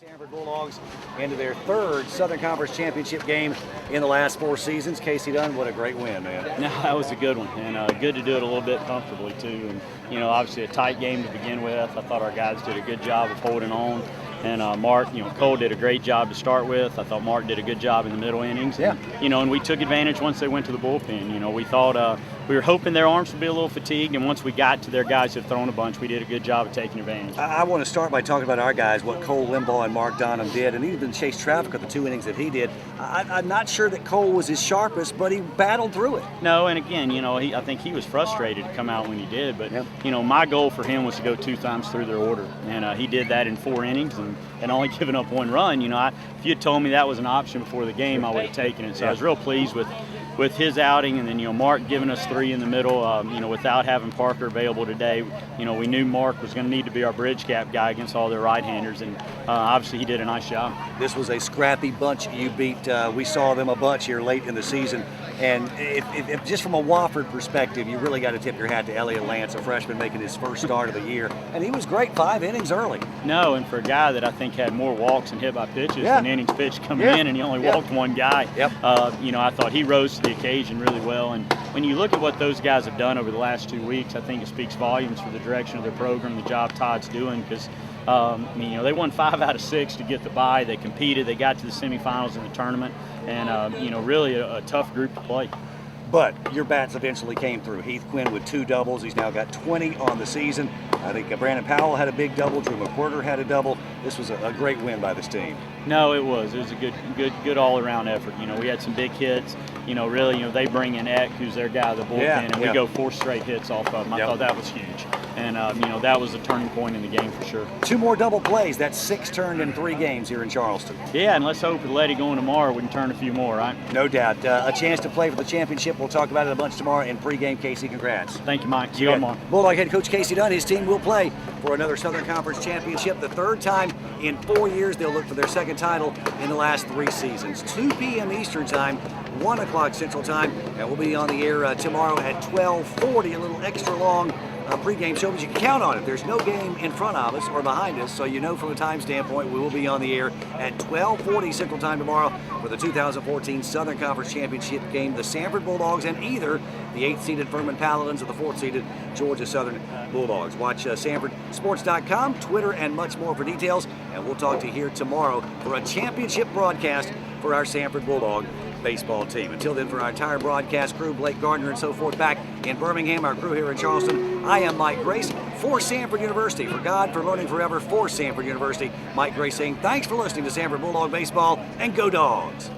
Sanford Bulldogs into their third Southern Conference Championship game in the last 4 seasons. Casey Dunn, what a great win, man. No, that was a good one, and good to do it a little bit comfortably too. And obviously a tight game to begin with. I thought our guys did a good job of holding on. And Mark, Cole did a great job to start with. I thought Mark did a good job in the middle innings. Yeah. And we took advantage once they went to the bullpen. We thought we were hoping their arms would be a little fatigued, and once we got to their guys who had thrown a bunch, we did a good job of taking advantage. I want to start by talking about our guys, what Cole Limbaugh and Mark Donham did, and even Chase Traffic the 2 innings that he did. I'm not sure that Cole was his sharpest, but he battled through it. No, and again, I think he was frustrated to come out when he did, but my goal for him was to go 2 times through their order, and he did that in 4 innings and only giving up 1 run. If you had told me that was an option before the game, I would have taken it. So I was real pleased with his outing, and then Mark giving us 3 in the middle. Without having Parker available today, we knew Mark was going to need to be our bridge cap guy against all their right-handers, and obviously he did a nice job. This was a scrappy bunch you beat. We saw them a bunch here late in the season, and if just from a Wofford perspective, you really got to tip your hat to Elliot Lance, a freshman making his first start of the year, and he was great 5 innings early. No, and for a guy that I think had more walks and hit by pitches than innings pitched coming in, and he only walked 1 guy. I thought he rose to the occasion really well, and when you look at what those guys have done over the last 2 weeks, I think it speaks volumes for the direction of their program, the job Todd's doing, because they won 5 out of 6 to get the bye. They competed, they got to the semifinals in the tournament, and really a tough group to play. But your bats eventually came through. Heath Quinn with 2 doubles. He's now got 20 on the season. I think Brandon Powell had a big double. Drew McWhirter had a double. This was a great win by this team. No, it was. It was a good all-around effort. We had some big hits. Really, they bring in Eck, who's their guy, the bullpen, and we go 4 straight hits off of him. I thought that was huge. And, that was a turning point in the game for sure. 2 more double plays. That's 6 turned in 3 games here in Charleston. Yeah, and let's hope with Letty going tomorrow, we can turn a few more, right? No doubt. A chance to play for the championship. We'll talk about it a bunch tomorrow in pregame. Casey, congrats. Thank you, Mike. See you tomorrow. Bulldog head coach Casey Dunn, his team will play for another Southern Conference championship. The 3rd time in 4 years. They'll look for their 2nd title in the last 3 seasons. 2 p.m. Eastern time, 1 o'clock Central time, and we'll be on the air tomorrow at 12:40, a little extra long pregame show, but you can count on it. There's no game in front of us or behind us, so from a time standpoint, we will be on the air at 12:40 Central Time tomorrow for the 2014 Southern Conference Championship game, the Sanford Bulldogs and either the 8th-seeded Furman Paladins or the 4th-seeded Georgia Southern Bulldogs. Watch SanfordSports.com, Twitter, and much more for details, and we'll talk to you here tomorrow for a championship broadcast for our Sanford Bulldog baseball team. Until then, for our entire broadcast crew, Blake Gardner and so forth back in Birmingham, our crew here in Charleston, I am Mike Grace for Sanford University. For God, for learning forever, for Sanford University, Mike Grace saying thanks for listening to Sanford Bulldog Baseball, and go Dogs!